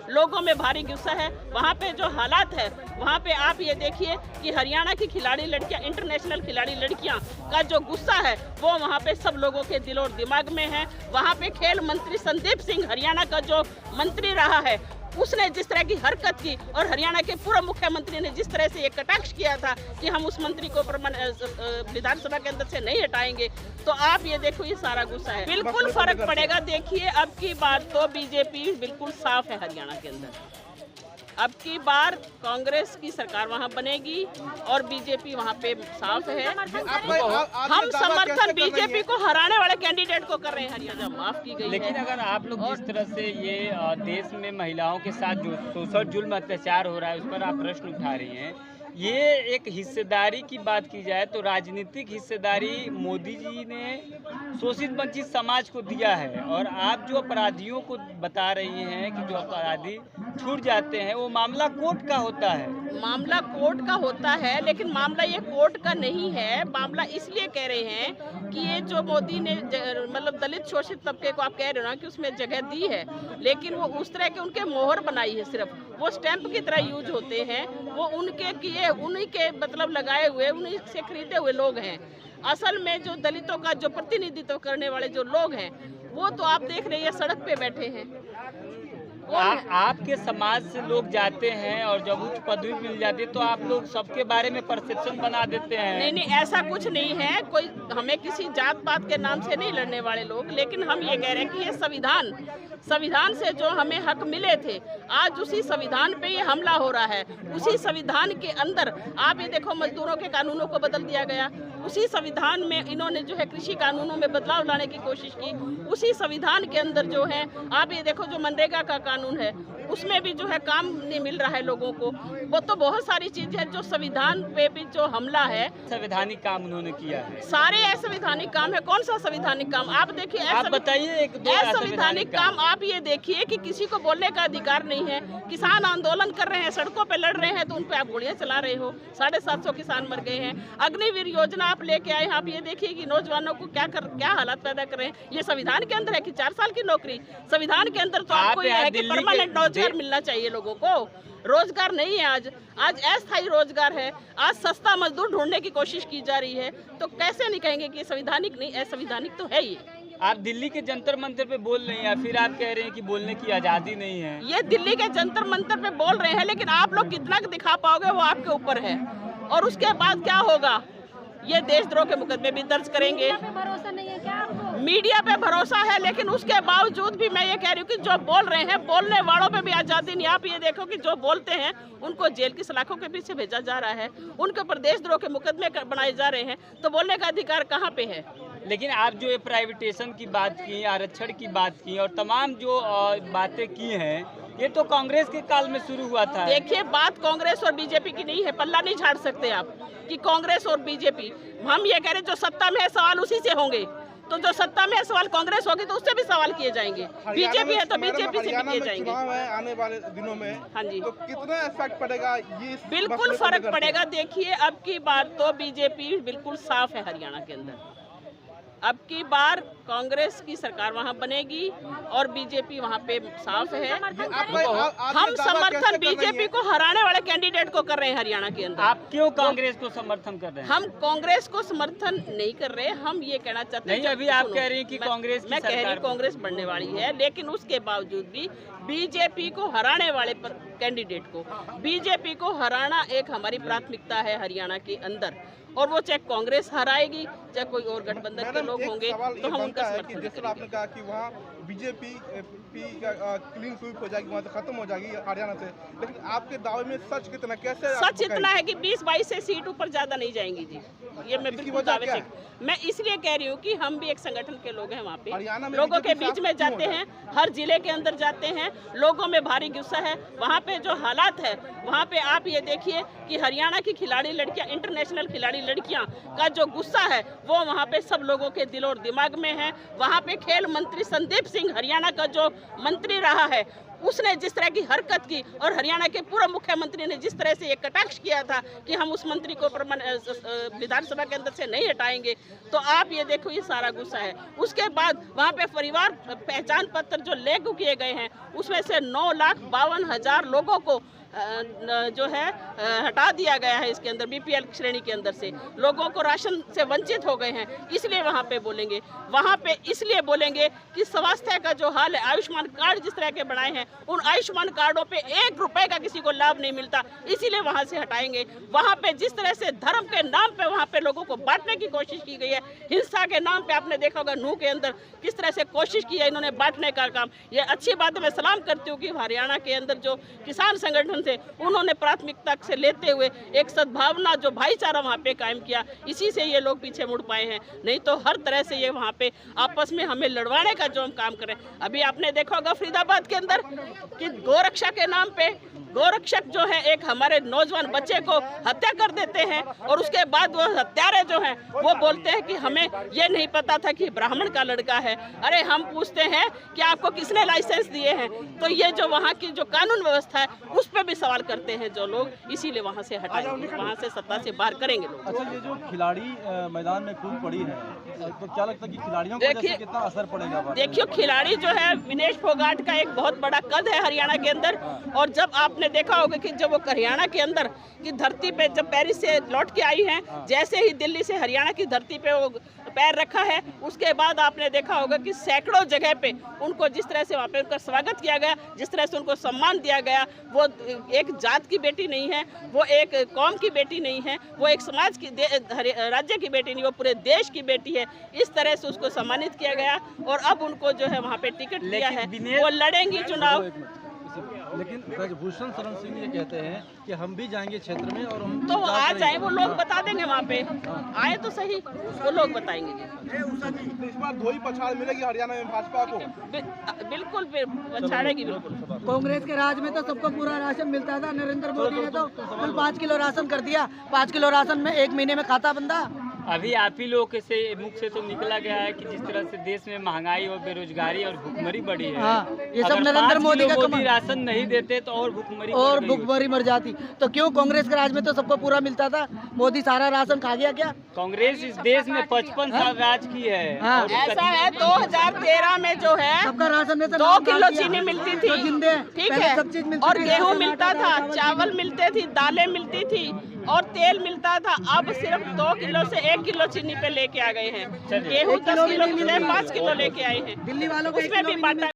लोगों में भारी गुस्सा है। वहाँ पे जो हालात है वहाँ पे आप ये देखिए कि हरियाणा की खिलाड़ी लड़कियाँ, इंटरनेशनल खिलाड़ी लड़कियाँ का जो गुस्सा है वो वहाँ पे सब लोगों के दिल और दिमाग में है। वहाँ पे खेल मंत्री संदीप सिंह, हरियाणा का जो मंत्री रहा है, उसने जिस तरह की हरकत की और हरियाणा के पूर्व मुख्यमंत्री ने जिस तरह से ये कटाक्ष किया था कि हम उस मंत्री को विधानसभा के अंदर से नहीं हटाएंगे, तो आप ये देखो ये सारा गुस्सा है। बिल्कुल फर्क पड़ेगा। देखिए अब की बार तो बीजेपी बिल्कुल साफ है हरियाणा के अंदर। अब की बार कांग्रेस की सरकार वहां बनेगी और बीजेपी वहां पे साफ है। हम समर्थन बीजेपी को हराने वाले कैंडिडेट को कर रहे हैं। हरियाणा माफ की गई। लेकिन अगर आप लोग जिस तरह से ये देश में महिलाओं के साथ जो शोषण जुल्म अत्याचार हो रहा है उस पर आप प्रश्न उठा रही हैं, ये एक हिस्सेदारी की बात की जाए तो राजनीतिक हिस्सेदारी मोदी जी ने शोषित वंचित समाज को दिया है, और आप जो अपराधियों को बता रही हैं कि जो अपराधी छूट जाते हैं वो मामला कोर्ट का होता है। मामला कोर्ट का होता है, लेकिन मामला ये कोर्ट का नहीं है। मामला इसलिए कह रहे हैं कि ये जो मोदी ने मतलब दलित शोषित तबके को आप कह रहे हो ना कि उसमें जगह दी है, लेकिन वो उस तरह के उनके मोहर बनाई है, सिर्फ वो स्टैंप की तरह यूज होते हैं। वो उनके किए, उन्हीं के मतलब लगाए हुए, उन्हीं से खरीदे हुए लोग हैं। असल में जो दलितों का जो प्रतिनिधित्व करने वाले जो लोग हैं वो तो आप देख रहे हैं सड़क पे बैठे हैं। आपके समाज से लोग जाते हैं और जब उच्च पदवी मिल जाती है तो आप लोग सबके बारे में परसेप्शन बना देते हैं। नहीं, ऐसा कुछ नहीं है। कोई हमें किसी जात पात के नाम से नहीं लड़ने वाले लोग, लेकिन हम ये कह रहे हैं कि ये संविधान से जो हमें हक मिले थे, आज उसी संविधान पे ये हमला हो रहा है। उसी संविधान के अंदर आप ये देखो मजदूरों के कानूनों को बदल दिया गया। उसी संविधान में इन्होंने जो है कृषि कानूनों में बदलाव लाने की कोशिश की। उसी संविधान के अंदर जो है आप ये देखो जो मनरेगा का कानून है उसमें भी जो है काम नहीं मिल रहा है लोगों को। वो तो बहुत सारी चीजें हैं जो संविधान पे भी जो हमला है। संवैधानिक काम उन्होंने किया है, सारे असंवैधानिक काम है। कौन सा संवैधानिक काम आप देखिए, आप बताइए एक दो असंवैधानिक काम। आप ये देखिए कि किसी को बोलने का अधिकार नहीं है। किसान आंदोलन कर रहे हैं, सड़कों पे लड़ रहे हैं, तो उन पे आप गोलियां चला रहे हो। 750 किसान मर गए हैं। अग्निवीर योजना आप लेके आए, आप ये देखिए कि नौजवानों को क्या हालात पैदा कर रहे हैं। ये संविधान के अंदर है कि 4 साल की नौकरी। संविधान के अंदर तो आपको ये है कि परमानेंट रोजगार मिलना चाहिए लोगों को। रोजगार नहीं है आज अस्थायी रोजगार है। आज सस्ता मजदूर ढूंढने की कोशिश की जा रही है, तो कैसे नहीं कहेंगे कि संवैधानिक नहीं, असंवैधानिक तो है ये। आप दिल्ली के जंतर मंतर पे बोल रही हैं, फिर आप कह रहे हैं कि बोलने की आज़ादी नहीं है। ये दिल्ली के जंतर मंतर पे बोल रहे हैं, लेकिन आप लोग कितना दिखा पाओगे वो आपके ऊपर है। और उसके बाद क्या होगा, ये देशद्रोह के मुकदमे भी दर्ज करेंगे। भरोसा नहीं है क्या आपको? मीडिया पे भरोसा है, लेकिन उसके बावजूद भी मैं ये कह रही हूँ कि जो बोल रहे हैं, बोलने वालों पे भी आज़ादी नहीं। आप ये देखो कि जो बोलते हैं उनको जेल की सलाखों के पीछे भेजा जा रहा है, उनके ऊपर देशद्रोह के मुकदमे बनाए जा रहे हैं, तो बोलने का अधिकार कहाँ पे है? लेकिन आप जो ये प्राइवेटेशन की बात की, आरक्षण की बात की और तमाम जो बातें की हैं, ये तो कांग्रेस के काल में शुरू हुआ था। देखिए बात कांग्रेस और बीजेपी की नहीं है, पल्ला नहीं झाड़ सकते आप कि कांग्रेस और बीजेपी। हम ये कह रहे जो सत्ता में है सवाल उसी से होंगे, तो जो सत्ता में है सवाल कांग्रेस होगी तो उससे भी सवाल किए जाएंगे। बीजेपी है तो बीजेपी से भी किए जाएंगे। आने वाले दिनों में हाँ जी, तो कितना इफेक्ट पड़ेगा ये? बिल्कुल फर्क पड़ेगा। देखिए अब की बार तो बीजेपी बिल्कुल साफ है हरियाणा के अंदर। अब की बार कांग्रेस की सरकार वहां बनेगी और बीजेपी वहां पे साफ है। हम समर्थन बीजेपी को हराने वाले कैंडिडेट को कर रहे हैं हरियाणा के अंदर। आप क्यों कांग्रेस को समर्थन कर रहे हैं? हम कांग्रेस को समर्थन नहीं कर रहे, हम ये कहना चाहते हैं। नहीं, अभी आप कह रही हैं कि कांग्रेस की मैं कह रही हूँ कांग्रेस बढ़ने वाली है, लेकिन उसके बावजूद भी बीजेपी को हराने वाले कैंडिडेट को, बीजेपी को हराना एक हमारी प्राथमिकता है हरियाणा के अंदर। और वो चाहे कांग्रेस हराएगी चाहे कोई और गठबंधन के लोग होंगे तो हम उनका समर्थन करेंगे। आपने कहा कि वहाँ बीजेपी क्लीन स्वीप हो जाएगी, वहाँ से खत्म हो जाएगी हरियाणा से, लेकिन आपके दावे में सच कितना, कैसे सच इतना है कि 20-22 से सीट ऊपर ज्यादा नहीं जाएंगी जी। ये मैं बिल्कुल दावे से, मैं इसलिए कह रही हूँ कि हम भी एक संगठन के लोग हैं, वहाँ पे लोगों के बीच में जाते हैं, हर जिले के अंदर जाते हैं, लोगों में भारी गुस्सा है। वहाँ पे जो हालात है वहाँ पे आप ये देखिए कि हरियाणा की खिलाड़ी लड़कियाँ, इंटरनेशनल खिलाड़ी लड़कियाँ का जो गुस्सा है वो वहाँ पे सब लोगों के दिल और दिमाग में है। वहाँ पे खेल मंत्री संदीप सिंह, हरियाणा का जो मंत्री रहा है, उसने जिस तरह की हरकत की और हरियाणा के पूर्व मुख्यमंत्री ने जिस तरह से ये कटाक्ष किया था कि हम उस मंत्री को विधानसभा के अंदर से नहीं हटाएंगे, तो आप ये देखो ये सारा गुस्सा है। उसके बाद वहाँ पे परिवार पहचान पत्र जो लागू किए गए हैं उसमें से 9,52,000 लोगों को जो है हटा दिया गया है। इसके अंदर बीपीएल श्रेणी के अंदर से लोगों को राशन से वंचित हो गए हैं। इसलिए वहाँ पे बोलेंगे, वहाँ पे इसलिए बोलेंगे कि स्वास्थ्य का जो हाल है, आयुष्मान कार्ड जिस तरह के बनाए हैं, उन आयुष्मान कार्डों पे 1 रुपए का किसी को लाभ नहीं मिलता, इसीलिए वहाँ से हटाएंगे। वहाँ पे जिस तरह से धर्म के नाम पे वहाँ पे लोगों को बांटने की कोशिश की गई है, हिंसा के नाम पे आपने देखा होगा नूह के अंदर किस तरह से कोशिश की है इन्होंने बांटने का काम। ये अच्छी बात है, मैं सलाम करती हूँ कि हरियाणा के अंदर जो किसान संगठन थे उन्होंने प्राथमिकता से लेते हुए एक सद्भावना जो भाईचारा वहाँ पे कायम किया, इसी से ये लोग पीछे मुड़ पाए हैं। नहीं तो हर तरह से ये वहाँ पे आपस में हमें लड़वाने का जो हम काम करें। अभी आपने देखा होगा फरीदाबाद के अंदर कि गोरक्षा के नाम पे गोरक्षक जो है एक हमारे नौजवान बच्चे को हत्या कर देते हैं और उसके बाद वो हत्यारे जो हैं वो बोलते हैं कि हमें ये नहीं पता था कि ब्राह्मण का लड़का है। अरे हम पूछते हैं कि आपको किसने लाइसेंस दिए हैं? तो ये जो वहाँ की जो कानून व्यवस्था है उस पर भी सवाल करते हैं जो लोग, इसीलिए वहाँ से हटाएंगे, वहाँ से सत्ता से बाहर करेंगे लोग। अच्छा, ये जो खिलाड़ी मैदान में कूद पड़ी है, तो क्या लगता है कि खिलाड़ियों को कितना असर पड़ेगा? देखिए, खिलाड़ी जो है विनेश फोगाट का एक बहुत बड़ा कद है हरियाणा के अंदर, और जब आपने देखा होगा कि जब वो हरियाणा के अंदर की धरती पे जब पेरिस से लौट के आई हैं, जैसे ही दिल्ली से हरियाणा की धरती पे वो पैर रखा है, उसके बाद आपने देखा होगा कि सैकड़ों जगह पे उनको जिस तरह से वहाँ पे उनका स्वागत किया गया, जिस तरह से उनको सम्मान दिया गया। वो एक जात की बेटी नहीं है, वो एक कौम की बेटी नहीं है, वो एक समाज की राज्य की बेटी नहीं, वो पूरे देश की बेटी है। इस तरह से उसको सम्मानित किया गया और अब उनको जो है वहाँ पे टिकट दिया है, वो लड़ेंगी चुनाव। लेकिन ब्रजभूषण शरण सिंह ये कहते हैं कि हम भी जाएंगे क्षेत्र में और हम तो आ जाए, वो लोग बता देंगे वहाँ पे, आए तो सही, वो लोग बताएंगे। इस बार धोई पछाड़ मिलेगी हरियाणा में भाजपा को? बिल्कुल पछाड़ेगी, बिल्कुल। कांग्रेस के राज में तो सबको पूरा राशन मिलता था, नरेंद्र मोदी ने तो कल 5 किलो राशन कर दिया। 5 किलो राशन में 1 महीने में खाता बंदा। अभी आप ही लोग से मुख से तो निकला गया है कि जिस तरह से देश में महंगाई और बेरोजगारी और भुखमरी बढ़ी है, हाँ, ये सब नरेंद्र मोदी का कमाल। राशन नहीं देते तो और भुखमरी मर जाती। तो क्यों कांग्रेस के राज में तो सबको पूरा मिलता था, मोदी सारा राशन खा गया क्या? कांग्रेस इस देश में 55 साल राज की है। हाँ। ऐसा है, 2013 में जो है सबका राशन में 2 किलो चीनी मिलती थी, ठीक है, सब चीज मिलती और गेहूँ मिलता था, चावल मिलते थी, दालें मिलती थी और तेल मिलता था। अब सिर्फ 2 किलो से 1 किलो चीनी पे लेके आ गए हैं। गेहूँ 10 किलो की 5 किलो लेके आए हैं, दिल्ली वालों को उसमें भी बांटा।